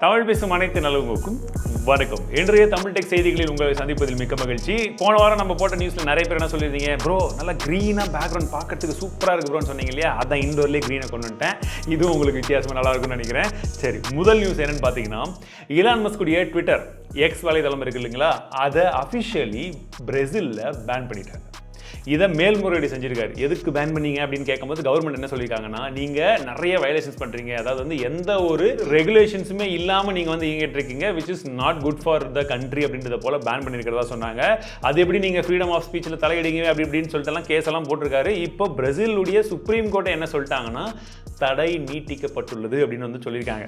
தமிழ் பேசும் அனைத்து நல்லவங்களுக்கும் வணக்கம். இன்றைய தமிழ்டெக் செய்திகளில் உங்களை சந்திப்பதில் மிக்க மகிழ்ச்சி. போன வாரம் நம்ம போட்ட நியூஸ்ல நிறைய பேர் என்ன சொல்லியிருந்தீங்க, ப்ரோ நல்லா க்ரீனா பேக்ரவுண்ட் பார்க்கறதுக்கு சூப்பராக இருக்கு ப்ரோன்னு சொன்னீங்க இல்லையா? அதான் இண்டோர்லேயே க்ரீனை கொண்டு வந்துட்டேன். இதுவும் உங்களுக்கு வித்தியாசமாக நல்லா இருக்கும்னு நினைக்கிறேன். சரி, முதல் நியூஸ் என்னன்னு பார்த்தீங்கன்னா, இலான் மஸ்குடைய ட்விட்டர் எக்ஸ் வலைதளம் இருக்கு இல்லைங்களா, அதை அஃபிஷியலி பிரேசிலில் பேன் பண்ணிட்டாங்க. இதை மேல்முறையீடு செஞ்சிருக்காரு. எதுக்கு பேன் பண்ணீங்க அப்படின்னு கேட்கும்போது கவர்மெண்ட் என்ன சொல்லியிருக்காங்கன்னா, நீங்கள் நிறைய வயலேஷன்ஸ் பண்ணுறீங்க, அதாவது வந்து எந்த ஒரு ரெகுலேஷன்ஸுமே இல்லாமல் நீங்கள் வந்து இயங்கிட்டு இருக்கீங்க, which is not good for the country அப்படின்றத போல பேன் பண்ணியிருக்கிறதா சொன்னாங்க. அது எப்படி நீங்கள் ஃப்ரீடம் ஆஃப் ஸ்பீச்சில் தலையிடுங்க அப்படி இப்படின்னு சொல்லிட்டுலாம் கேஸ் எல்லாம் போட்டிருக்காரு. இப்போ பிரேசிலுடைய சுப்ரீம் கோர்ட்டை என்ன சொல்லிட்டாங்கன்னா, தடை நீட்டிக்கப்பட்டுள்ளது அப்படின்னு வந்து சொல்லியிருக்காங்க.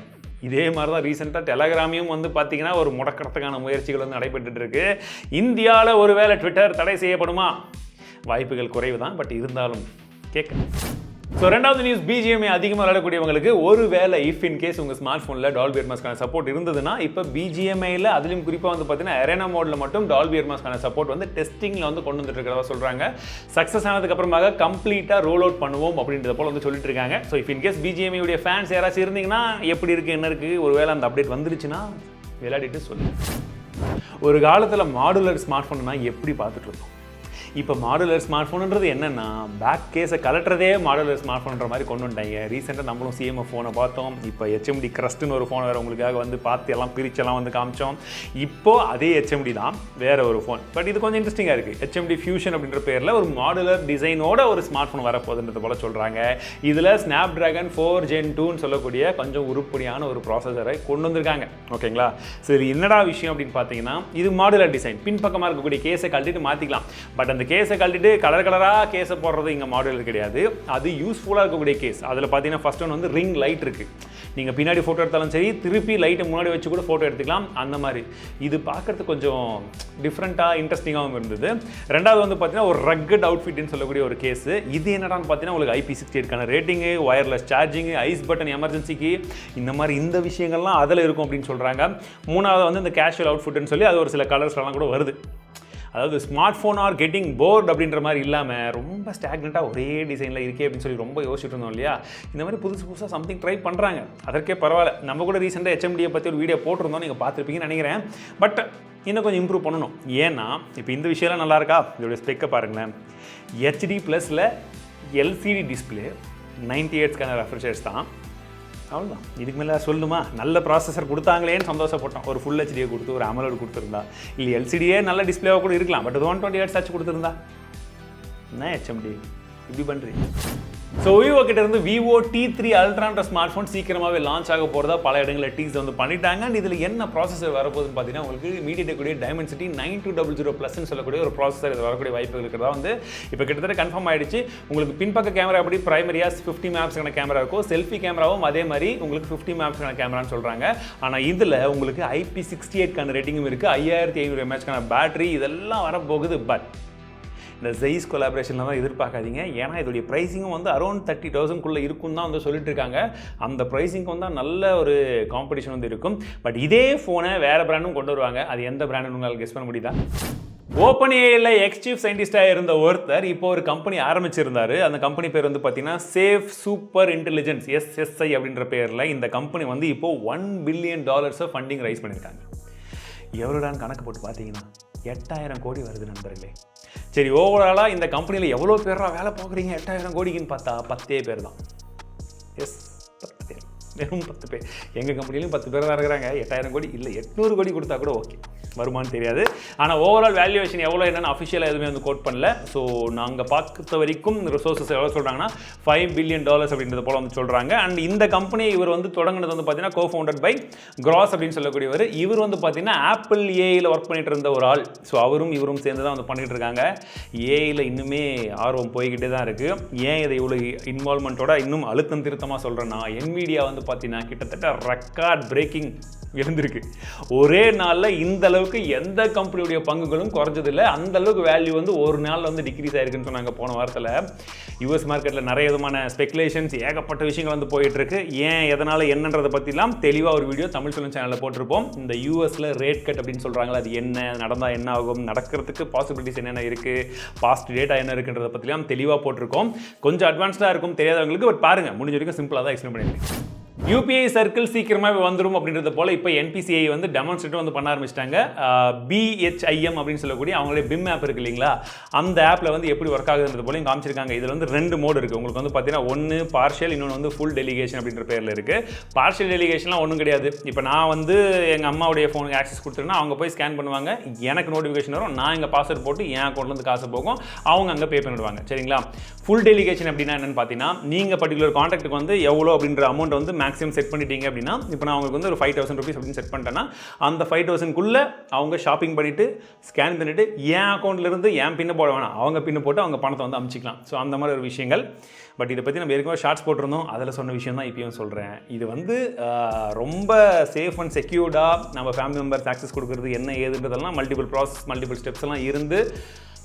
இதே மாதிரி தான் ரீசெண்டாக டெலகிராமையும் வந்து பார்த்தீங்கன்னா ஒரு முடக்கிறதுக்கான முயற்சிகள் வந்து நடைபெற்றுட்டு இருக்கு. இந்தியாவில் ஒருவேளை ட்விட்டர் தடை செய்யப்படுமா? வாய்ப்புகள் குறைவு தான், பட் இருந்தாலும் கேட்க. ஸோ ரெண்டாவது நியூஸ், BGMI அதிகமாக விளையாடக்கூடியவங்களுக்கு ஒரு வேலை இஃப் இன் கேஸ் உங்கள் ஸ்மார்ட் ஃபோனில் டால்பி அட்மாஸ்க்கான சப்போர்ட் இருந்ததுன்னா, இப்போ BGMIயில் அதுலேயும் குறிப்பாக வந்து பார்த்தீங்கன்னா அரேனா மோடில் மட்டும் டால்பி அட்மாஸ்க்கான சப்போர்ட் வந்து டெஸ்டிங்கில் வந்து கொண்டு வந்துட்டு இருக்கிறதா சொல்கிறாங்க. சக்ஸஸ் ஆனதுக்கப்புறமாக கம்ப்ளீட்டாக ரோல் அவுட் பண்ணுவோம் அப்படின்றத போல் வந்து சொல்லிட்டு இருக்காங்க. So if in case BGMI உடைய ஃபேன்ஸ் யாராச்சும் இருந்தீங்கன்னா, எப்படி இருக்குது என்ன இருக்குது, ஒரு வேளை அந்த அப்டேட் வந்துருச்சுன்னா விளையாடிட்டு சொல்லுங்கள். ஒரு காலத்தில் மாடுலர் ஸ்மார்ட் ஃபோன்னா எப்படி பார்த்துட்டு இருந்தோம். இப்போ மாடுலர் ஸ்மார்ட் ஃபோனுன்றது என்னென்னா, பேக் கேஸை கலட்டுறதே மாடுலர் ஸ்மார்ட் ஃபோன்ற மாதிரி கொண்டு வந்துட்டாங்க. ரீசெண்டாக நம்மளும் CMF ஃபோனை பார்த்தோம். இப்போ HMD க்ரஸ்ட்னு ஒரு ஃபோன் வேறு உங்களுக்காக வந்து பார்த்து எல்லாம் பிரிச்செல்லாம் வந்து காமிச்சோம். இப்போது அதே HMD தான், வேறு ஒரு ஃபோன். பட் இது கொஞ்சம் இன்ட்ரெஸ்டிங்காக இருக்குது. HMD Fusion அப்படின்ற பேரில் ஒரு மாடுலர் டிசைனோட ஒரு ஸ்மார்ட் ஃபோன் வரப்போகுதுன்றது போல் சொல்கிறாங்க. இதில் Snapdragon 4 Gen 2ன்னு சொல்லக்கூடிய கொஞ்சம் உருப்படியான ஒரு ப்ராசஸரை கொண்டு வந்திருக்காங்க. ஓகேங்களா? சரி, என்னடா விஷயம் அப்படின்னு பார்த்தீங்கன்னா, இது மாடுலர் டிசைன். பின்பக்கமாக இருக்கக்கூடிய கேஸை கழட்டிட்டு மாற்றிக்கலாம். பட் அந்த கேஸை கழட்டிட்டு கலர் கலராக கேஸை போடுறது இங்கே மாடல் கிடையாது. அது யூஸ்ஃபுல்லாக இருக்கக்கூடிய கேஸ். அதில் பார்த்தீங்கன்னா ஃபர்ஸ்ட் ஒன் வந்து ரிங் லைட் இருக்குது. நீங்கள் பின்னாடி ஃபோட்டோ எடுத்தாலும் சரி, திருப்பி லைட்டை முன்னாடி வச்சு கூட ஃபோட்டோ எடுத்துக்கலாம். அந்த மாதிரி இது பார்க்குறதுக்கு கொஞ்சம் டிஃப்ரெண்ட்டாக இன்ட்ரெஸ்டிங்காகவும் இருந்தது. ரெண்டாவது வந்து பார்த்தீங்கன்னா ஒரு ரக்கட் அவுட்ஃபிட்னு சொல்லக்கூடிய ஒரு கேஸு. இது என்னடான்னு பார்த்தீங்கன்னா உங்களுக்கு IP68க்கான rating, wireless charging, ice button எமர்ஜென்சிக்கு, இந்த மாதிரி இந்த விஷயங்கள்லாம் அதில் இருக்கும் அப்படின்னு சொல்கிறாங்க. மூணாவது வந்து இந்த கேஷுவல் அவுட்ஃபிட்னு சொல்லி அது ஒரு சில கலர்ஸ்லாம் கூட வருது. அதாவது smart phone are getting bored அப்படின்ற மாதிரி இல்லாமல் ரொம்ப ஸ்டாக்னெண்ட்டாக ஒரே டிசைனில் இருக்கே அப்படின்னு சொல்லி ரொம்ப யோசிச்சுட்டு இருந்தோம் இல்லையா? இந்த மாதிரி புதுசாக சம்திங் ட்ரை பண்ணுறாங்க. அதற்கே பரவாயில்ல. நம்ம கூட ரீசெண்டாக HMDயை பற்றி ஒரு வீடியோ போட்டிருந்தோம், நீங்கள் பார்த்துருப்பீங்கன்னு நினைக்கிறேன். பட் இன்னும் கொஞ்சம் இம்ப்ரூவ் பண்ணணும். ஏன்னா இப்போ இந்த விஷயம்லாம் நல்லா இருக்கா? இதோடைய ஸ்பெக்கை பாருங்களேன். HD+ல் LCD டிஸ்பிளே, 90 Hzக்கான ரெஃப்ரெஷர்ஸ் தான். அவ்வளோதான். இதுக்கு மேலே சொல்லணுமா? நல்ல ப்ராசஸர் கொடுத்தாங்களேன்னு சந்தோஷப்பட்டோம். ஒரு ஃபுல் HD கொடுத்து ஒரு AMOLED கொடுத்துருந்தா, இல்லை LCDயே நல்ல டிஸ்பிளேவாக கூட இருக்கலாம். பட் 120 Hz ஆச்சு கொடுத்துருந்தா என்ன HMD இப்படி பண்ணுறீங்க? ஸோ விவோ கிட்ட இருந்து Vivo T3 Ultraன்ற ஸ்மார்ட் ஃபோன் சீக்கிரமாகவே லான்ச் ஆக போகிறதா பல இடங்களில் டீஸ் வந்து பண்ணிட்டாங்க. அண்ட் இதில் என்ன ப்ராசஸர் வரப்போகுதுன்னு பார்த்தீங்கன்னா, உங்களுக்கு MrTT Dimensity 9200+ சொல்லக்கூடிய ஒரு ப்ராசஸர் இது வரக்கூடிய வாய்ப்புகள் இருக்கிறதா வந்து இப்போ கிட்டத்தட்ட கன்ஃபார்ம் ஆகிடுச்சு. உங்களுக்கு பின்பக்க கேமரா எப்படி பிரைமரியாக 50 MP கேமரா இருக்கும், செல்ஃபி கேமராவும் அதே மாதிரி உங்களுக்கு 50 MP கேமரான்னு சொல்கிறாங்க. ஆனால் இதில் உங்களுக்கு IP68க்கான ரேட்டிங்கும் இருக்குது, 5500 mAh பேட்டரி, இதெல்லாம் வரப்போகுது. பட் இந்த ஜெய்ஸ் கொலாபரேஷனில் தான் எதிர்பார்க்காதீங்க. ஏன்னா இதோடைய ப்ரைஸிங்கும் வந்து அரௌண்ட் 30,000க்குள்ளே இருக்கும் தான் வந்து சொல்லிட்டு இருக்காங்க. அந்த ப்ரைஸிங்க்கு வந்து நல்ல ஒரு காம்படிஷன் வந்து இருக்கும். பட் இதே ஃபோனை வேறு பிராண்டும் கொண்டு வருவாங்க. அது எந்த பிராண்டுன்னு உங்களுக்கு கெஸ் பண்ண முடியுதா? OpenAIயில் எக்ஸ்-சீஃப் சயின்டிஸ்டாக இருந்த ஒருத்தர் இப்போ ஒரு கம்பெனி ஆரம்பிச்சிருந்தார். அந்த கம்பெனி பேர் வந்து பார்த்தீங்கன்னா சேஃப் சூப்பர் இன்டெலிஜென்ஸ், SSI அப்படின்ற பேரில் இந்த கம்பெனி வந்து இப்போது $1 billion ஃபண்டிங் ரைஸ் பண்ணியிருக்காங்க. எவ்வளோடான்னு கணக்கு போட்டு பார்த்தீங்கன்னா 8000 கோடி வருது நண்பர்களே. சரி, ஓவராலாக இந்த கம்பெனியில் எவ்வளோ பேரா வேலை பார்க்குறீங்க 8000 கோடிக்குன்னு பார்த்தா 10 பேர் தான். எஸ், 10 பேர், வெறும் 10 பேர். எங்கள் கம்பெனிலையும் 10 பேர் தான் இருக்கிறாங்க. 8000 கோடி இல்லை, 800 கோடி கொடுத்தா கூட ஓகே, வருமானு தெரியாது. ஆனால் ஓவரால் வேல்யூவேஷன் எவ்வளோ என்னென்னு அஃபிஷியலாக எதுவுமே வந்து கோட் பண்ணல. ஸோ நாங்கள் பார்த்த வரைக்கும் ரிசோர்ஸஸ் எவ்வளோ சொல்கிறாங்கன்னா $5 billion அப்படின்றது போல் வந்து சொல்கிறாங்க. அண்ட் இந்த கம்பெனியை இவர் வந்து தொடங்கினது வந்து பார்த்தீங்கன்னா co-founded by கிராஸ் அப்படின்னு சொல்லக்கூடியவர். இவர் வந்து பார்த்தீங்கன்னா ஆப்பிள் ஏஐயில் ஒர்க் பண்ணிட்டு இருந்த ஒரு ஆள். ஸோ அவரும் இவரும் சேர்ந்து தான் வந்து பண்ணிகிட்டு இருக்காங்க. ஏஐயில் இன்னுமே ஆர்வம் போய்கிட்டே தான் இருக்குது. ஏன் இதை இவ்வளோ இன்வால்மெண்ட்டோட இன்னும் அழுத்தம் திருத்தமாக சொல்கிறேன்னா, NVIDIA வந்து பார்த்தீங்கன்னா கிட்டத்தட்ட ரெக்கார்ட் பிரேக்கிங் எழுந்திருக்கு. ஒரே நாளில் இந்த அளவுக்கு எந்த கம்பெனியுடைய பங்குகளும் குறைஞ்சதில்லை. அந்த அளவுக்கு வேல்யூ வந்து ஒரு நாளில் வந்து டிக்ரீஸ் ஆயிருக்குன்னு சொன்னாங்க போன வாரத்தில். US மார்க்கெட்டில் நிறைய விதமான ஸ்பெகுலேஷன்ஸ், ஏகப்பட்ட விஷயங்கள் வந்து போயிட்டுருக்கு. ஏன், எதனால், என்னன்றதை பற்றிலாம் தெளிவாக ஒரு வீடியோ தமிழ் சொல்லும் சேனலில் போட்டிருப்போம். இந்த யூஎஸில் ரேட் கட் அப்படின்னு சொல்கிறாங்களா, அது என்ன, நடந்தால் என்ன ஆகும், நடக்கிறதுக்கு பாசிபிலிட்டிஸ் என்னென்ன இருக்குது, பாஸ்ட் டேட்டா என்ன இருக்குன்றதை பற்றிலாம் தெளிவாக போட்டிருக்கோம். கொஞ்சம் அட்வான்ஸ்டாக இருக்கும் தெரியாதவங்களுக்கு. பட் பாருங்கள், முடிஞ்ச வரைக்கும் சிம்பிளாக தான் எக்ஸ்பிளைன் பண்ணியிருக்கேன். UPI Circle சீக்கிரமாகவே வந்துடும் அப்படின்றது போல் இப்போ NPCI வந்து டெமான்ஸ்ட்ரேட் வந்து பண்ண ஆரம்பிச்சிட்டாங்க. BHIM அப்படின்னு சொல்லக்கூடிய அவங்களுடைய BIM ஆப் இருக்கு இல்லைங்களா, அந்த ஆப்பில் வந்து எப்படி ஒர்க் ஆகுதுன்றது போலையும் காமிச்சிருக்காங்க. இதில் வந்து 2 மோடு இருக்குது. உங்களுக்கு வந்து பார்த்தீங்கன்னா ஒன்று பார்ஷியல், இன்னொன்று வந்து ஃபுல் டெலிகேஷன் அப்படின்ற பேரில் இருக்குது. பார்ஷியல் டெலிகேஷன்லாம் ஒன்றும் கிடையாது. இப்போ நான் வந்து எங்கள் அம்மாவுடைய ஃபோனுக்கு ஆக்சஸ் கொடுத்துருன்னா அவங்க போய் ஸ்கேன் பண்ணுவாங்க, எனக்கு நோட்டிஃபிகேஷன் வரும், நான் எங்கள் பாஸ்வேர்ட் போட்டு என் அக்கௌண்ட்லேருந்து காசு போகும், அவங்க அங்கே பே பண்ணிடுவாங்க. சரிங்களா? ஃபுல் டெலிகேஷன் அப்படின்னா என்னென்னு பார்த்தீங்கன்னா, நீங்கள் பர்டிகுலர் கான்ட்ராக்ட்டுக்கு வந்து எவ்வளோ அப்படின்ற அமௌண்ட் வந்து மேக்ஸிமம் செட் பண்ணிட்டீங்க அப்படின்னா, இப்போ நான் அவங்களுக்கு வந்து ஒரு 5000 rupees அப்படின்னு செட் பண்ணிட்டேன்னா, அந்த 5000க்குள்ளே அவங்க ஷாப்பிங் பண்ணிவிட்டு ஸ்கேன் பண்ணிவிட்டு என் அக்கௌண்ட்லேருந்து என் பின்னை போட வேணாம், அவங்க பின்னு போட்டு அவங்க பணத்தை வந்து அமுச்சிக்கலாம். ஸோ அந்த மாதிரி ஒரு விஷயங்கள். பட் இதை பற்றி நம்ம ஏற்கனவே ஷார்ட்ஸ் போட்டிருந்தோம், அதில் சொன்ன விஷயம் தான் இப்பயும் சொல்கிறேன். இது வந்து ரொம்ப சேஃப் அண்ட் செக்யூர்டாக நம்ம ஃபேமிலி மெம்பர்ஸ் ஆக்சஸ் கொடுக்குறது என்ன ஏதுன்றதெல்லாம் மல்டிபிள் ப்ராசஸ், மல்டிபிள் ஸ்டெப்ஸ் எல்லாம் இருந்து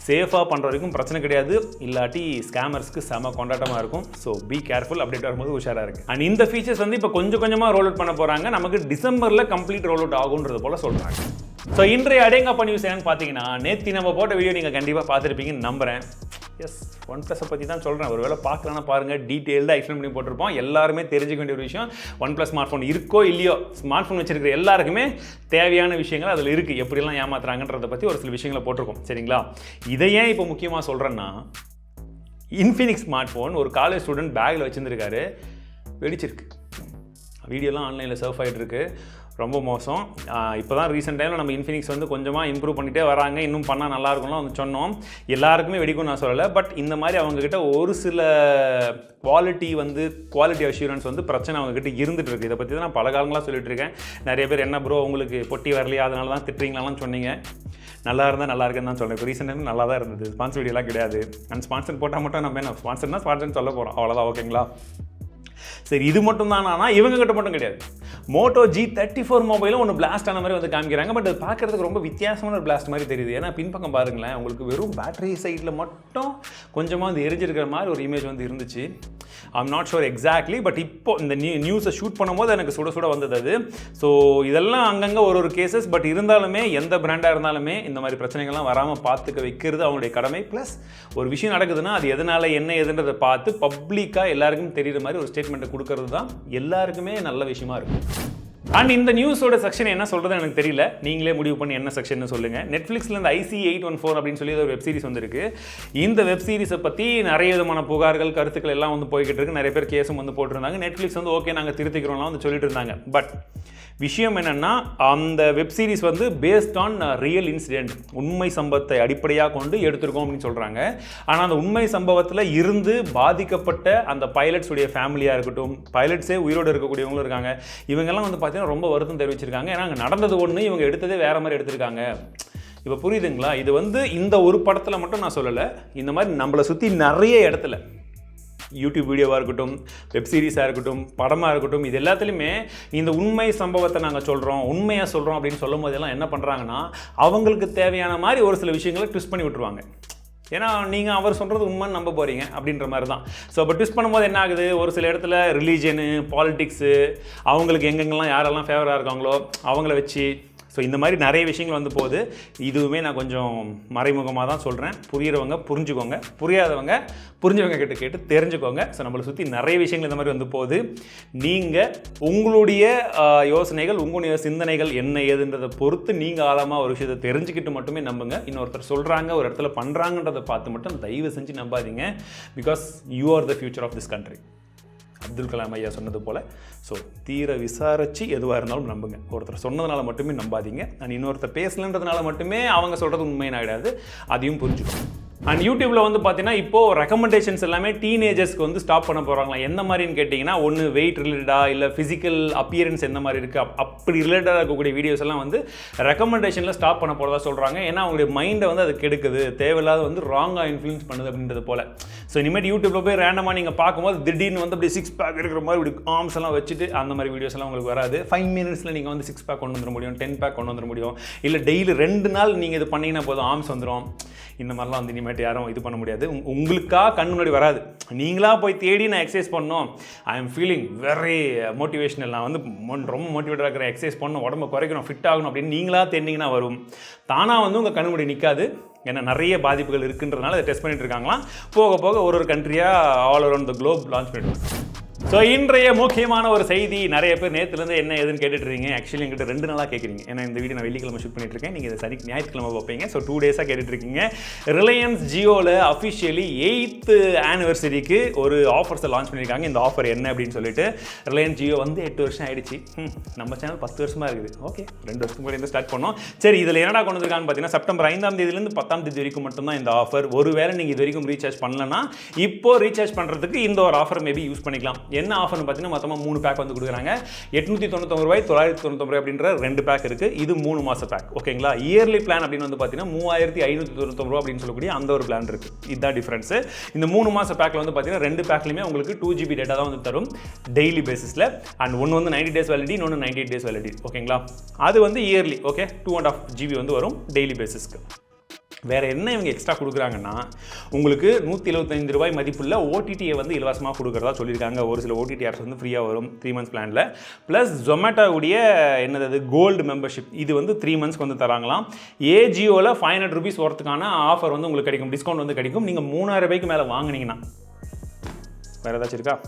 சேஃபாக பண்ணுற வரைக்கும் பிரச்சனை கிடையாது. இல்லாட்டி ஸ்கேமர்ஸ்க்கு செம கொண்டாட்டமாக இருக்கும். ஸோ பி கேர்ஃபுல், அப்டேட் வரும்போது உஷாராக இருக்குது. அண்ட் இந்த ஃபீச்சர்ஸ் வந்து இப்போ கொஞ்சம் கொஞ்சமாக ரோல் அவுட் பண்ண போகிறாங்க. நமக்கு டிசம்பரில் கம்ப்ளீட் ரோல் அவுட் ஆகுன்றது போல் சொல்கிறாங்க. ஸோ இன்றைய அடேங்கப்பா நியூஸ் என்னன்னு பார்த்தீங்கன்னா, நேற்று நம்ம போட்ட வீடியோ நீங்கள் கண்டிப்பாக பார்த்துருப்பீங்கன்னு நம்புகிறேன். எஸ், OnePlus பற்றி தான் சொல்கிறேன். ஒரு வேளை பார்க்கலன்னா பாருங்கள், டீட்டெயில்டாக எக்ஸ்பிளைன் பண்ணி போட்டிருப்போம். எல்லாருமே தெரிஞ்சுக்க வேண்டிய ஒரு விஷயம், OnePlus ஸ்மார்ட் ஃபோன் இருக்கோ இல்லையோ, ஸ்மார்ட் ஃபோன் வச்சிருக்கிற எல்லாருக்குமே தேவையான விஷயங்கள் அதில் இருக்குது. எப்படிலாம் ஏமாத்துறாங்கன்றதை பற்றி ஒரு சில விஷயங்களை போட்டிருக்கோம். சரிங்களா? இதை ஏன் இப்போ முக்கியமாக சொல்கிறேன்னா, இன்ஃபினிக்ஸ் ஸ்மார்ட் ஃபோன் ஒரு காலேஜ் ஸ்டூடெண்ட் பேக்கில் வச்சுருந்துருக்காரு, வெடிச்சிருக்கு. வீடியோலாம் ஆன்லைனில் சர்ஃப் ஆகிட்டு இருக்கு. ரொம்ப மோசம். இப்போ தான் ரீசெண்ட் டைமில் நம்ம இன்ஃபினிக்ஸ் வந்து கொஞ்சமாக இம்ப்ரூவ் பண்ணிகிட்டே வராங்க. இன்னும் பண்ணால் நல்லாயிருக்கும்லாம் வந்து சொன்னோம். எல்லாருக்குமே வெடிக்கும் நான் சொல்லலை. பட் இந்த மாதிரி அவங்கக்கிட்ட ஒரு சில குவாலிட்டி அஷ்யூரன்ஸ் வந்து பிரச்சனை அவங்கக்கிட்ட இருந்துகிட்டு இருக்குது. இதை பற்றி தான் நான் பல காலங்களாக சொல்லிட்டு இருக்கேன். நிறைய பேர் என்ன ப்ரோ உங்களுக்கு பொட்டி வரலையா அதனால தான் திட்டுறீங்களான்னு சொன்னீங்க. நல்லா இருந்தால் நல்லா இருக்குன்னு தான் சொல்கிறேன். இப்போ ரீசெண்ட் டைம் நல்லா தான் இருந்தது. ஸ்பான்சர் வீடியோலாம் கிடையாது. அண்ட் ஸ்பான்சர் போட்டால் மட்டும் நம்ம என்ன ஸ்பான்சர்னு சொல்ல போகிறோம், அவ்வளோதான். ஓகேங்களா? சரி, இது மட்டும் தான். ஆனால் இவங்ககிட்ட மட்டும் கிடையாது. மோட்டோ G34 மொபைலும் ஒன்று பிளாஸ்ட் ஆன மாதிரி வந்து காமிக்கிறாங்க. பட் அது பார்க்குறதுக்கு ரொம்ப வித்தியாசமான ஒரு பிளாஸ்ட் மாதிரி தெரியுது. ஏன்னா பின்பக்கம் பாருங்களேன், உங்களுக்கு வெறும் பேட்டரி சைடில் மட்டும் கொஞ்சமாக வந்து எரிஞ்சிருக்கிற மாதிரி ஒரு இமேஜ் வந்து இருந்துச்சு. I'm not sure exactly. But இப்போ இந்த நியூஸை ஷூட் பண்ணும்போது எனக்கு சுட சுட வந்தது அது. ஸோ இதெல்லாம் அங்கங்கே ஒரு கேசஸ். பட் இருந்தாலுமே எந்த பிராண்டாக இருந்தாலுமே இந்த மாதிரி பிரச்சனைகள்லாம் வராமல் பார்த்துக்க வைக்கிறது அவங்களுடைய கடமை. ப்ளஸ் ஒரு விஷயம் நடக்குதுன்னா அது எதனால் என்ன ஏதுன்றதை பார்த்து பப்ளிக்காக எல்லாருக்கும் தெரியுற மாதிரி ஒரு ஸ்டேட்மெண்ட்டை கொடுக்கறது தான் எல்லாருக்குமே நல்ல விஷயமா இருக்கும். அண்ட் இந்த நியூஸோட செக்ஷன் என்ன சொல்கிறது எனக்கு தெரியல. நீங்களே முடிவு பண்ணி என்ன செக்ஷன் சொல்லுங்கள். நெட்ஃப்ளிக்ஸில் இந்த IC814 அப்படின்னு சொல்லி ஒரு வெப் சீரிஸ் வந்துருக்கு. இந்த வெப் சீரிஸை பற்றி நிறைய விதமான புகார்கள், கருத்துக்கள் எல்லாம் வந்து போய்கிட்டு இருக்கு. நிறைய பேர் கேஸும் வந்து போட்டிருந்தாங்க. நெட்ஃப்ளிக்ஸ் வந்து ஓகே நாங்கள் திருத்திக்கிறோம்லாம் வந்து சொல்லிட்டு இருந்தாங்க. பட் விஷயம் என்னென்னா, அந்த வெப் சீரிஸ் வந்து பேஸ்ட் ஆன் ரியல் இன்சிடென்ட், உண்மை சம்பவத்தை அடிப்படையாக கொண்டு எடுத்திருக்கோம் அப்படின்னு சொல்கிறாங்க. ஆனால் அந்த உண்மை சம்பவத்தில் இருந்து பாதிக்கப்பட்ட அந்த பைலட்ஸுடைய ஃபேமிலியாக இருக்கட்டும், பைலட்ஸே உயிரோடு இருக்கக்கூடியவங்களும் இருக்காங்க. இவங்கெல்லாம் வந்து பார்த்தீங்கன்னா ரொம்ப வருத்தம் தெரிவிச்சிருக்காங்க. ஏன்னா அங்கே நடந்தது ஒன்று, இவங்க எடுத்ததே வேறு மாதிரி எடுத்திருக்காங்க. இப்போ புரியுதுங்களா? இது வந்து இந்த ஒரு படத்தில் மட்டும் நான் சொல்லலை. இந்த மாதிரி நம்மளை சுற்றி நிறைய இடத்துல யூடியூப் வீடியோவாக இருக்கட்டும், வெப் சீரிஸாக இருக்கட்டும், படமாக இருக்கட்டும், இது எல்லாத்துலேயுமே இந்த உண்மை சம்பவத்தை நாங்கள் சொல்கிறோம், உண்மையாக சொல்கிறோம் அப்படின்னு சொல்லும் போதெல்லாம் என்ன பண்ணுறாங்கன்னா, அவங்களுக்கு தேவையான மாதிரி ஒரு சில விஷயங்களை ட்விஸ்ட் பண்ணி விட்டுருவாங்க. ஏன்னா நீங்கள் அவர் சொல்கிறது உண்மைன்னு நம்ப போகிறீங்க அப்படின்ற மாதிரி தான். ஸோ அப்போ ட்விஸ்ட் பண்ணும்போது என்ன ஆகுது, ஒரு சில இடத்துல ரிலீஜனு, பாலிடிக்ஸு, அவங்களுக்கு எங்கெங்கெல்லாம் யாரெல்லாம் ஃபேவராக இருக்காங்களோ அவங்கள வச்சு, ஸோ இந்த மாதிரி நிறைய விஷயங்கள் வந்து போகுது. இதுவுமே நான் கொஞ்சம் மறைமுகமாக தான் சொல்கிறேன். புரிகிறவங்க புரிஞ்சுக்கோங்க, புரியாதவங்க புரிஞ்சவங்க கேட்டு தெரிஞ்சுக்கோங்க. ஸோ நம்மளை சுற்றி நிறைய விஷயங்கள் இந்த மாதிரி வந்து போகுது. நீங்கள் உங்களுடைய யோசனைகள், உங்களுடைய சிந்தனைகள் என்ன ஏதுன்றதை பொறுத்து நீங்கள் ஆழமாக ஒரு விஷயத்தை தெரிஞ்சுக்கிட்டு மட்டுமே நம்புங்க. இன்னொருத்தர் சொல்கிறாங்க, ஒரு இடத்துல பண்ணுறாங்கன்றதை பார்த்து மட்டும் தயவு செஞ்சு நம்பாதீங்க. Because you are the future of this country. Abdul Kalam ஐயா சொன்னது போல். ஸோ தீர விசாரித்து எதுவாக இருந்தாலும் நம்புங்க. ஒருத்தர் சொன்னதுனால மட்டுமே நம்பாதீங்க. அண்ட் இன்னொருத்தர் பேசலன்றதுனால மட்டுமே அவங்க சொல்கிறது உண்மையான ஆகிடாது. அதையும் புரிஞ்சுக்கணும். அண்ட் யூடியூப்பில் வந்து பார்த்தீங்கன்னா இப்போது ரெக்கமெண்டேஷன்ஸ் எல்லாமே டீனேஜர்ஸ்க்கு வந்து ஸ்டாப் பண்ண போகிறாங்களா. எந்த மாதிரின்னு கேட்டிங்கன்னா, ஒன்று வெயிட் ரிலேட்டடாக, இல்லை ஃபிசிக்கல் அப்பியரன்ஸ் எந்த மாதிரி இருக்குது, அப்படி ரிலேட்டடாக இருக்கக்கூடிய வீடியோஸ் எல்லாம் வந்து ரெக்கமெண்டேஷனில் ஸ்டாப் பண்ண போகிறதா சொல்கிறாங்க. ஏன்னா அவங்களுடைய மைண்டை வந்து அது கெடுக்குது, தேவையில்லாத வந்து ராங்காக இன்ஃப்ளூயன்ஸ் பண்ணுது அப்படின்றது போல். ஸோ இனிமேல் யூடியூப்பில் போய் ரேண்டமாக நீங்கள் பார்க்கும்போது திடீர்னு வந்து அப்படி 6 பேக் இருக்கிற மாதிரி இப்படி ஆர்ம்ஸ் எல்லாம் வச்சுட்டு அந்த மாதிரி வீடியோஸ் எல்லாம் உங்களுக்கு வராது. 5 மினிட்ஸில் நீங்கள் வந்து 6 பேக் கொண்டு வந்துட முடியும், 10 பேக் கொண்டு வந்துட முடியும். இல்லை டெய்லி 2 நாள் நீங்கள் இது பண்ணிங்கன்னா போதும் ஆர்ம்ஸ் வந்துடும். இந்த மாதிரிலாம் வந்து இனிமேட்டு யாரும் இது பண்ண முடியாது. உங்களுக்காக கண் முன்னாடி வராது. நீங்களாக போய் தேடி நான் எக்ஸசைஸ் பண்ணணும், I am feeling very motivational, நான் வந்து ரொம்ப மோட்டிவேட்டாக இருக்கிற, எக்ஸசைஸ் பண்ணணும், உடம்பு குறைக்கணும், ஃபிட் ஆகணும் அப்படின்னு நீங்களாக தேடிங்கன்னா வரும். தானாக வந்து உங்கள் கண் முன்னாடி நிற்காது. ஏன்னா நிறைய பாதிப்புகள் இருக்குன்றதுனால அதை டெஸ்ட் பண்ணிட்டு இருக்காங்களாம். போக போக ஒரு கண்ட்ரியாக all around the globe launch பண்ணிடுவாங்க. ஸோ இன்றைய முக்கியமான ஒரு செய்தி, நிறைய பேர் நேற்றுலேருந்து என்ன ஏதுன்னு கேட்டுட்டு இருக்கீங்க. ஆக்சுவலி எங்கிட்ட 2 நாளாக கேட்குறீங்க. ஏன்னா இந்த வீடியோ நான் வெள்ளிக்கிழமை ஷூட் பண்ணிட்டு இருக்கேன், நீங்கள் இதை ஞாயிற்றுக்கிழமை பார்ப்பீங்க. ஸோ 2 டேஸாக கேட்டுட்டு இருக்கீங்க. ரிலையன்ஸ் ஜியோவில் அஃபிஷியலி 8th ஆனிவர்சரிக்கு ஒரு ஆஃபர்ஸை லான்ச் பண்ணியிருக்காங்க. இந்த ஆஃபர் என்ன அப்படின்னு சொல்லிட்டு, ரிலையன்ஸ் ஜியோ வந்து 8 வருஷம் ஆயிடுச்சு. நம்ம சேனல் 10 வருஷமாக இருக்குது. ஓகே, 2 வருஷத்துக்கு முன்னாடி ஸ்டார்ட் பண்ணோம். சரி, இதில் என்னடா கொண்டு வந்திருக்கான்னு பார்த்தீங்கன்னா, செப்டம்பர் 5ஆம் தேதியிலேருந்து 10ஆம் தேதி வரைக்கும் மட்டும்தான் இந்த ஆஃபர். ஒருவேளை நீங்கள் இது வரைக்கும் ரீசார்ஜ் பண்ணலன்னா இப்போ ரீசார்ஜ் பண்ணுறதுக்கு இந்த ஒரு ஆஃபர் மேபி யூஸ் பண்ணிக்கலாம். என்ன ஆஃபர்னு பார்த்தீங்கன்னா, மொத்தமாக 3 பேக் வந்து கொடுக்குறாங்க. 899 ரூபாய், 999 ரூபாய் அப்படின்ற 2 பேக் இருக்குது. இது 3 மாத பேக். ஓகேங்களா? இயர்லி பிளான் அப்படின்னு வந்து பார்த்தீங்கன்னா 3599 ரூபா அப்படின்னு சொல்லக்கூடிய அந்த ஒரு பிளான் இருக்குது. இதுதான் டிஃபரன்ஸ். இந்த 3 மாத பேக்கில் வந்து பார்த்தீங்கன்னா 2 பேக்லையுமே உங்களுக்கு 2 GB டேட்டா தான் வந்து தரும் டெய்லி பேசிஸில். அண்ட் ஒன்று வந்து 90 days வேலிடிட்டி, இன்னொன்று 98 days வேலிடிட்டி. ஓகேங்களா? அது வந்து இயர்லி. ஓகே, 2.5 GB வந்து வரும் டெய்லி பேசிஸ்க்கு. வேறு என்ன இவங்க எக்ஸ்ட்ரா கொடுக்குறாங்கன்னா, உங்களுக்கு 175 ரூபாய் மதிப்புள்ள ஓடிடியை வந்து இலவசமாக கொடுக்குறதா சொல்லியிருக்காங்க. ஒரு சில ஓடிடி ஆப்ஸ் வந்து ஃப்ரீயாக வரும் 3 months பிளானில். ப்ளஸ் ஜொமேட்டோவுடைய என்னது கோல்டு மெம்பர்ஷிப், இது வந்து 3 monthsக்கு வந்து தராங்களாம். ஏஜியோவில் 500 rupees வரத்துக்கான ஆஃபர் வந்து உங்களுக்கு கிடைக்கும், டிஸ்கவுண்ட் வந்து கிடைக்கும். நீங்கள் 3000 ரூபாய்க்கு மேலே வாங்கினீங்கன்னா. வேறு ஏதாச்சும் இருக்கா?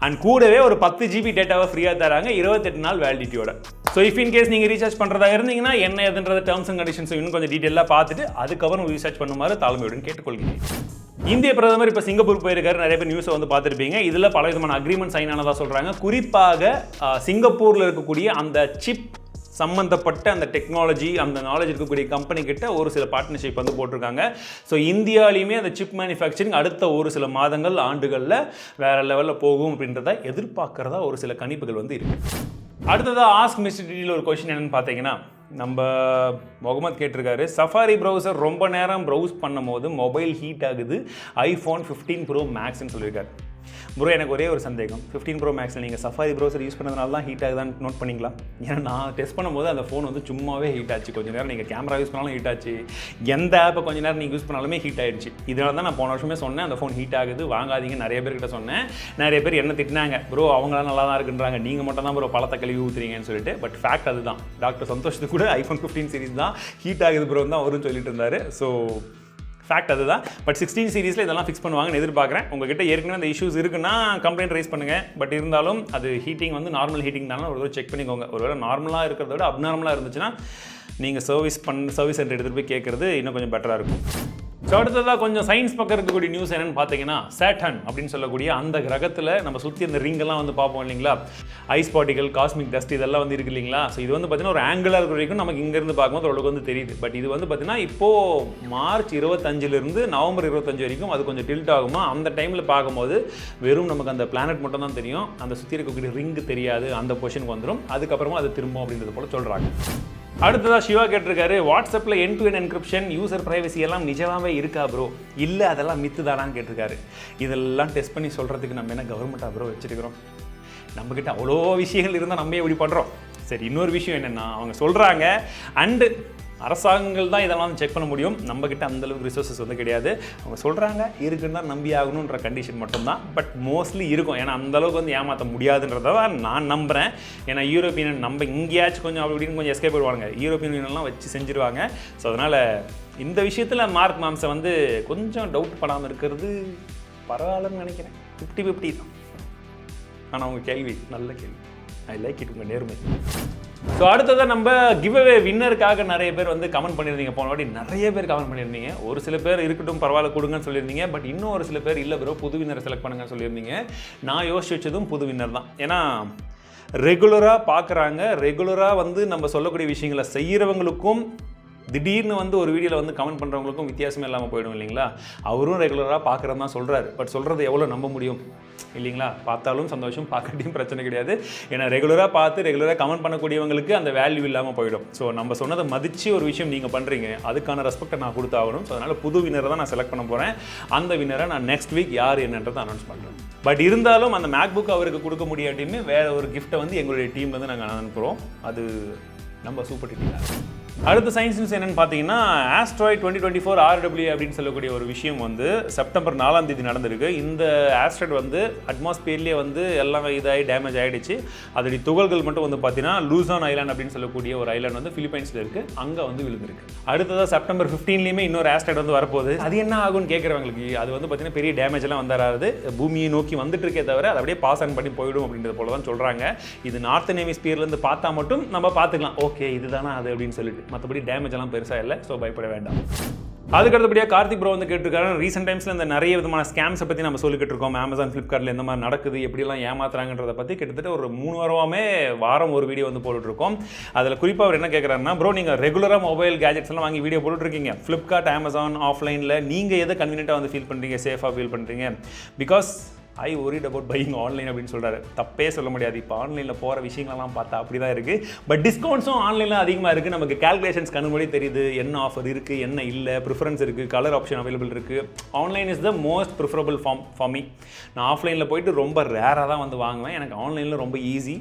அண்ட் கூடவே ஒரு 10 GB டேட்டாவை ஃப்ரீயாக தராங்க, 28 நாள் வேலிடிட்டியோட. ஸோ இஃப் இன்கேஸ் நீங்கள் ரீசார்ஜ் பண்ணுறதா இருந்தீங்கன்னா என்ன எதுன்றது டேர்ம்ஸ் அண்ட் கண்டிஷன்ஸ் இன்னும் கொஞ்சம் டீட்டெயிலாக பார்த்துட்டு அதுக்கப்புறம் ரீசார்ஜ் பண்ணுமாறு தாழ்மையுடன் கேட்டுக்கொள்கிறேன். இந்திய பிரதமர் இப்போ சிங்கப்பூர் போயிருக்காரு. நிறைய பேர் நியூஸை வந்து பார்த்துருப்பீங்க. இதில் பல விதமான அக்ரிமெண்ட் சைன் ஆனதாக சொல்கிறாங்க. குறிப்பாக சிங்கப்பூரில் இருக்கக்கூடிய அந்த சிப் சம்பந்தப்பட்ட அந்த டெக்னாலஜி, அந்த நாலேஜ் இருக்கக்கூடிய கம்பெனி கிட்ட ஒரு சில பார்ட்னர்ஷிப் வந்து போட்டிருக்காங்க. ஸோ இந்தியாவிலையுமே அந்த சிப் மேனுஃபேக்சரிங் அடுத்த ஒரு சில மாதங்கள், ஆண்டுகளில் வேறு லெவலில் போகும் அப்படின்றத எதிர்பார்க்குறதா ஒரு சில கணிப்புகள் வந்து இருக்குது. அடுத்ததாக AskMrTTயில் ஒரு கொஸ்டின் என்னென்னு பார்த்தீங்கன்னா, நம்ம முகமது கேட்டிருக்காரு, சஃபாரி ப்ரௌசர் ரொம்ப நேரம் ப்ரௌஸ் பண்ணும் போது மொபைல் ஹீட் ஆகுது, iPhone 15 Pro Maxன்னு சொல்லியிருக்காரு. ப்ரோ, எனக்கு ஒரே ஒரு சந்தேகம், 15 Pro Maxல் நீங்கள் சஃபாரி ப்ரௌசர் யூஸ் பண்ணதுனால தான் ஹீட் ஆகுதான்னு நோட் பண்ணிங்களா? ஏன்னா நான் டெஸ்ட் பண்ணும்போது அந்த ஃபோன் வந்து சும்மாவே ஹீட் ஆச்சு. கொஞ்சம் நேரம் நீங்கள் கேமரா யூஸ் பண்ணாலும் ஹீட் ஆச்சு, எந்த ஆப்பை கொஞ்சம் நேரம் நீங்கள் யூஸ் பண்ணாலுமே ஹீட் ஆகிடுச்சு. இதனால தான் நான் போன வருஷமே சொன்னேன் அந்த ஃபோன் ஹீட் ஆகுது, வாங்காதீங்க. நிறைய பேர்கிட்ட சொன்னேன். நிறைய பேர் என்ன திட்டினாங்க, ப்ரோ அவங்களாம் நல்லா தான் இருக்குன்றாங்க, நீங்கள் மட்டும் தான் ப்ரோ பழத்தை கழுவி ஊற்றுறீங்கன்னு சொல்லிட்டு. பட் ஃபேக்ட் அதுதான். டாக்டர் சந்தோஷத்துக்கு கூட iPhone 15 series தான் ஹீட் ஆகுது ப்ரோ தான் வரும்னு சொல்லிட்டு இருந்தார். ஸோ ஃபேக்ட் அதுதான். பட் 16 சீரிஸில் இதெல்லாம் ஃபிக்ஸ் பண்ணுவாங்கன்னு எதிர்பார்க்குறேன். உங்ககிட்ட ஏற்கனவே அந்த இஷ்யூஸ் இருக்குன்னா கம்ப்ளைண்ட் ரைஸ் பண்ணுங்கள். பட் இருந்தாலும் அது ஹீட்டிங் வந்து நார்மல் ஹீட்டிங் தானே ஒரு தடவை செக் பண்ணிக்கோங்க. ஒருவேளை நார்மலாக இருக்கிறத விட அப்நார்மலாக இருந்துச்சுன்னா நீங்கள் சர்வீஸ் சென்டர் எடுத்துகிட்டு போய் கேட்குறது இன்னும் கொஞ்சம் பெட்டராக இருக்கும். ஸோ அடுத்ததாக கொஞ்சம் சயின்ஸ் பக்கம் இருக்கக்கூடிய நியூஸ் என்னென்னு பார்த்தீங்கன்னா, Saturn அப்படின்னு சொல்லக்கூடிய அந்த கிரகத்தில் நம்ம சுற்றி அந்த ரிங்கெல்லாம் வந்து பார்ப்போம் இல்லைங்களா, ஐஸ் பார்ட்டிகல், காஸ்மிக் டஸ்ட் இதெல்லாம் வந்து இருக்குது இல்லைங்களா. ஸோ இது வந்து பார்த்தீங்கன்னா ஒரு ஆங்கிளாக இருக்கிற வரைக்கும் நமக்கு இங்கேருந்து பார்க்கும்போது ஓரளவுக்கு வந்து தெரியுது. பட் இது வந்து பார்த்தீங்கன்னா இப்போது மார்ச் 25 நவம்பர் 25 வரைக்கும் அது கொஞ்சம் டில்ட் ஆகுமா. அந்த டைமில் பார்க்கும்போது வெறும் நமக்கு அந்த பிளானட் மட்டும் தான் தெரியும், அந்த சுற்றி இருக்கக்கூடிய ரிங்கு தெரியாது. அந்த பொசிஷனுக்கு வந்துடும், அதுக்கப்புறமா அது திரும்பும் அப்படின்றது போல் சொல்கிறாங்க. அடுத்ததாக சிவா கேட்டிருக்காரு, வாட்ஸ்அப்பில் end-to-end என்கிரிப்ஷன், யூசர் ப்ரைவசி எல்லாம் நிஜமாவே இருக்கா ப்ரோ, இல்லை அதெல்லாம் மித்து தானான்னு கேட்டிருக்காரு. இதெல்லாம் டெஸ்ட் பண்ணி சொல்கிறதுக்கு நம்ம என்ன கவர்மெண்ட்டாக ப்ரோ வச்சுருக்கிறோம்? நம்மக்கிட்ட அவ்வளோ விஷயங்கள் இருந்தால் நம்ம எப்படி பண்ணுறோம்? சரி, இன்னொரு விஷயம் என்னென்னா, அவங்க சொல்கிறாங்க அண்டு அரசாங்கங்கள் தான் இதெல்லாம் செக் பண்ண முடியும். நம்மக்கிட்ட அந்தளவுக்கு ரிசோர்ஸஸ் வந்து கிடையாது. அவங்க சொல்கிறாங்க இருக்குன்னு தான் நம்பி ஆகணுன்ற கண்டிஷன் மட்டும்தான். பட் மோஸ்ட்லி இருக்கும். ஏன்னா அந்தளவுக்கு வந்து ஏமாற்ற முடியாதுன்றதை நான் நம்புகிறேன். ஏன்னா யூரோப்பியன் நம்ம இங்கேயாச்சும் கொஞ்சம் அப்படி இப்படின்னு கொஞ்சம் எஸ்கேப் போடுவாங்க, யூரோப்பியன் யூனியன்லாம் வச்சு செஞ்சுருவாங்க. ஸோ அதனால் இந்த விஷயத்தில் மார்க் மாம்ஸை வந்து கொஞ்சம் டவுட் படாமல் இருக்கிறது பரவாயில்லன்னு நினைக்கிறேன். 50-50 தான். ஆனால் அவங்க கேள்வி நல்ல கேள்வி, ஐ லைக் இட், உங்கள் நேர்மை. ஸோ அடுத்ததாக நம்ம கிவ்அவே வின்னருக்காக நிறைய பேர் வந்து கமெண்ட் பண்ணியிருந்தீங்க. போன வாட்டி நிறைய பேர் கமெண்ட் பண்ணியிருந்தீங்க. ஒரு சில பேர் இருக்கட்டும் பரவாயில்ல கொடுங்கன்னு சொல்லியிருந்தீங்க. பட் இன்னும் ஒரு சில பேர் இல்லை ப்ரோ புது வின்னரை செலக்ட் பண்ணுங்கன்னு சொல்லியிருந்தீங்க. நான் யோசிச்சு வச்சதும் புது வின்னர் தான். ஏன்னா ரெகுலராக பார்க்குறாங்க, ரெகுலராக வந்து நம்ம சொல்லக்கூடிய விஷயங்களை செய்கிறவங்களுக்கும் திடீர்னு வந்து ஒரு வீடியோவில் வந்து கமெண்ட் பண்ணுறவங்களுக்கும் வித்தியாசமே இல்லாமல் போயிடும் இல்லைங்களா. அவரும் ரெகுலராக பார்க்குறது தான் சொல்கிறாரு. பட் சொல்கிறது எவ்வளோ நம்ப முடியும் இல்லைங்களா. பார்த்தாலும் சந்தோஷம், பார்க்கட்டியும் பிரச்சனை கிடையாது. ஏன்னா ரெகுலராக பார்த்து ரெகுலராக கமெண்ட் பண்ணக்கூடியவங்களுக்கு அந்த வேல்யூ இல்லாமல் போயிடும். ஸோ நம்ம சொன்னதை மதித்து ஒரு விஷயம் நீங்கள் பண்ணுறீங்க, அதுக்கான ரெஸ்பெக்டை நான் கொடுத்தாகணும். ஸோ அதனால் புது வின்னரை தான் நான் செலக்ட் பண்ண போகிறேன். அந்த வின்னரை நான் நெக்ஸ்ட் வீக் யார் என்னன்றதை அனௌன்ஸ் பண்ணுறேன். பட் இருந்தாலும் அந்த மேக்புக் அவருக்கு கொடுக்க முடியாட்டியுமே வேறு ஒரு கிஃப்ட்டை வந்து எங்களுடைய டீம்லேருந்து நாங்கள் அனுப்புகிறோம். அது நம்ம சூப்பர் டிடி அடுத்த சயின்ஸ் நியூஸ் என்னன்னு பார்த்தீங்கன்னா Asteroid 2024 RW அப்படின்னு சொல்லக்கூடிய ஒரு விஷயம் வந்து செப்டம்பர் 4ஆம் தேதி நடந்திருக்கு. இந்த ஆஸ்ட்ராய்டு வந்து அட்மாஸ்பியர்லேயே வந்து எல்லாம் இதாகி டேமேஜ் ஆகிடுச்சு. அதோடைய துகள்கள் மட்டும் வந்து பார்த்தீங்கன்னா லூசான் ஐலாண்ட் அப்படின்னு சொல்லக்கூடிய ஒரு ஐலாண்ட் வந்து பிலிப்பைன்ஸில் இருக்குது, அங்கே வந்து விழுந்திருக்கு. அடுத்ததாக செப்டம்பர் 15லேயுமே இன்னொரு ஆஸ்ட்ராய்டு வந்து வரப்போகுது. அது என்ன ஆகும்னு கேட்குறவங்களுக்கு அது வந்து பார்த்தீங்கன்னா பெரிய டேமேஜ் எல்லாம் வந்துடாது, பூமியை நோக்கி வந்துட்டு இருக்கே தவிர அதை அப்படியே பாஸ் ஆன் பண்ணி போயிடும் அப்படின்றது போல தான் சொல்கிறாங்க. இது நார்த்தன் ஹெமிஸ்பியர்லேருந்து பார்த்தா மட்டும் நம்ம பார்த்துக்கலாம், ஓகே இதுதானா அது அப்படின்னு சொல்லிட்டு. மற்றபடி டேமேஜ் எல்லாம் பெருசாக இல்லை, ஸோ பயப்பட வேண்டாம். அதுக்கு அடுத்தபடியாக கார்த்திக் ப்ரோ வந்து கேட்டிருக்காரு, ரீசெண்ட் டைம்ஸில் இந்த நிறைய விதமான ஸ்கேம்ஸை பற்றி நம்ம சொல்லிக்கிட்டு இருக்கோம். அமேசான், ஃப்ளிப்கார்ட்டில் எந்த மாதிரி நடக்குது, எப்படிலாம் ஏமாத்துறாங்கன்றதை பற்றி கிட்டத்தட்ட ஒரு 3 வாரமாகவே வாரம் ஒரு வீடியோ வந்து போட்டுட்ருக்கோம். அதில் குறிப்பாக அவர் என்ன கேட்குறாருன்னா, ப்ரோ நீங்கள் ரெகுலராக மொபைல் கேஜெட்ஸ் எல்லாம் வாங்கி வீடியோ போட்டுட்ருக்கீங்க, ஃப்ளிப்கார்ட், அமேசான், ஆஃப்லைனில் நீங்கள் எதை கன்வீனியன்ட்டாக வந்து ஃபீல் பண்ணுறீங்க, சேஃபாக ஃபீல் பண்ணுறீங்க? Because I worried about buying online அப்படின்னு சொல்கிறாரு. தப்பே சொல்ல முடியாது. இப்போ ஆன்லைனில் போகிற விஷயங்கள்லாம் பார்த்தா அப்படி தான் இருக்குது. பட் டிஸ்கவுண்ட்ஸும் ஆன்லைனில் அதிகமாக இருக்குது. நமக்கு கேல்குலேஷன்ஸ் கண்ணுமொழி தெரியுது, என்ன ஆஃபர் இருக்குது, என்ன இல்லை, ப்ரிஃபரன்ஸ் இருக்குது, கலர் ஆப்ஷன் அவைலபிள் இருக்குது. Online is the most preferable for me. நான் ஆஃப்லைனில் போயிட்டு ரொம்ப ரேராக தான் வந்து வாங்குவேன். எனக்கு ஆன்லைனில் ரொம்ப ஈஸி.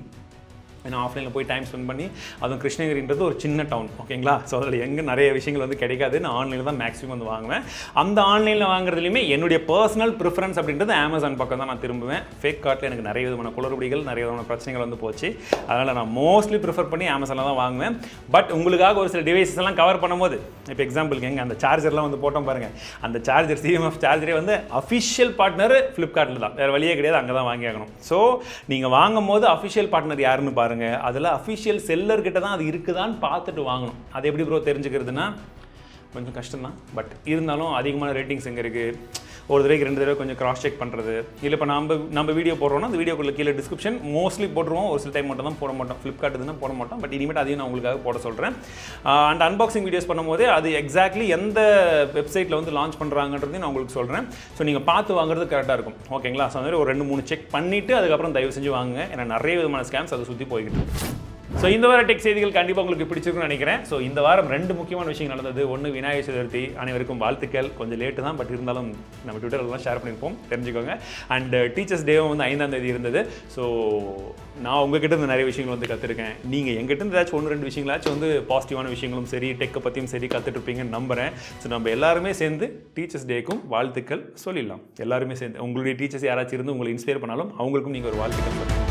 ஏன்னா ஆஃப்லைனில் போய் டைம் ஸ்பெண்ட் பண்ணி, அதுவும் கிருஷ்ணகிரின்றது ஒரு சின்ன டவுன், ஓகேங்களா? ஸோ அதில் எங்கே நிறைய விஷயங்கள் வந்து கிடைக்காது. நான் ஆன்லைனில் தான் மேக்ஸிமம் வந்து வாங்குவேன். அந்த ஆன்லைனில் வாங்குறதுலையுமே என்னுடைய பர்சனல் ப்ரிஃபரன்ஸ் அப்படின்றது அமேசான் பக்கம் தான் நான் திரும்புவேன். ஃபேக் கார்ட்டில் எனக்கு நிறைய விதமான குளறுபடிகள், நிறைய விதமான பிரச்சனைகள் வந்து போச்சு. அதனால் நான் மோஸ்ட்லி ப்ரிஃபர் பண்ணி அமேசானில் தான் வாங்குவேன். பட் உங்களுக்காக ஒரு சில டிவைசஸ் எல்லாம் கவர் பண்ணும்போது, இப்போ எக்ஸாம்பிளுக்கு எங்கே அந்த சார்ஜர்லாம் வந்து போட்டோம் பாருங்கள், அந்த சார்ஜர் சிஎம்எஃப் சார்ஜரே வந்து அஃபிஷியல் பார்ட்னர் ஃப்ளிப்கார்ட்டில் தான், வேறு வழியே கிடையாது, அங்கே தான் வாங்கி ஆகணும். ஸோ நீங்கள் வாங்கும் போது அஃபிஷியல் பார்ட்னர் யாருன்னு பாருங்கள். அதில் அஃபிஷியல் செல்லர் கிட்ட தான் அது இருக்குதான்னு பார்த்துட்டு வாங்கணும். அது எப்படி ப்ரோ தெரிஞ்சுக்கிறதுனா கொஞ்சம் கஷ்டம் தான். பட் இருந்தாலும் அதிகமான ரேட்டிங்ஸ் எங்கே இருக்குது, ஒரு தடவைக்கு 2 தடவை கொஞ்சம் கிராஸ் செக் பண்ணுறது. இல்லை இப்போ நம்ம வீடியோ போடுறோம்னா அந்த வீடியோக்குள்ள கீழே டிஸ்கிரிப்ஷன் மோஸ்ட்லி போட்டுருவோம். ஒரு சில டைம் மட்டும் தான் போட மாட்டோம், ஃப்ளிப்கார்ட் இதுதான் போட மாட்டோம். பட் இனிமேட் அதையும் நான் உங்களுக்காக போட சொல்கிறேன். அண்ட் அன்பாக்சிங் வீடியோஸ் பண்ணும்போது அது எக்ஸாக்ட்லி எந்த வெப்சைட்டில் வந்து லான்ச் பண்ணுறாங்கன்றதையும் நான் உங்களுக்கு சொல்கிறேன். ஸோ நீங்கள் பார்த்து வாங்குறது கரெக்டாக இருக்கும், ஓகேங்களா? ஸோ அந்த மாதிரி ஒரு 2-3 செக் பண்ணிவிட்டு அதுக்கப்புறம் தயவு செஞ்சு வாங்குங்க. ஏன்னா நிறைய விதமான ஸ்கேம்ஸ் அதை சுற்றி போய்கிட்டு இருக்கு. ஸோ இந்த வார டெக் செய்திகள் கண்டிப்பாக உங்களுக்கு பிடிச்சிருக்குன்னு நினைக்கிறேன். ஸோ இந்த வாரம் 2 முக்கியமான விஷயங்கள் நடந்தது. ஒன்று விநாயகர் சதுர்த்தி, அனைவருக்கும் வாழ்த்துக்கள். கொஞ்சம் லேட்டு தான், பட் இருந்தாலும் நம்ம ட்விட்டர்லாம் ஷேர் பண்ணியிருப்போம், தெரிஞ்சுக்கோங்க. அண்ட் டீச்சர்ஸ் டேவும் வந்து 5ஆம் தேதி இருந்தது. ஸோ நான் உங்ககிட்ட இருந்து நிறைய விஷயங்கள் வந்து கற்றுருக்கேன். நீங்கள் எங்கிட்ட இருந்து ஏதாச்சும் 1-2 விஷயங்களாச்சும் வந்து பாசிட்டிவான விஷயங்களும் சரி, டெக்கை பற்றியும் சரி கற்றுட்ருப்பீங்கன்னு நம்புகிறேன். ஸோ நம்ம எல்லாருமே சேர்ந்து டீச்சர்ஸ் டேக்கும் வாழ்த்துக்கள் சொல்லிடலாம். எல்லாருமே சேர்ந்து உங்களுடைய டீச்சர்ஸ் யாராச்சும் இருந்து உங்களை இன்ஸ்பயர் பண்ணாலும் அவங்களுக்கும் நீங்கள் ஒரு வாழ்த்துக்கள் சொல்லுங்கள்.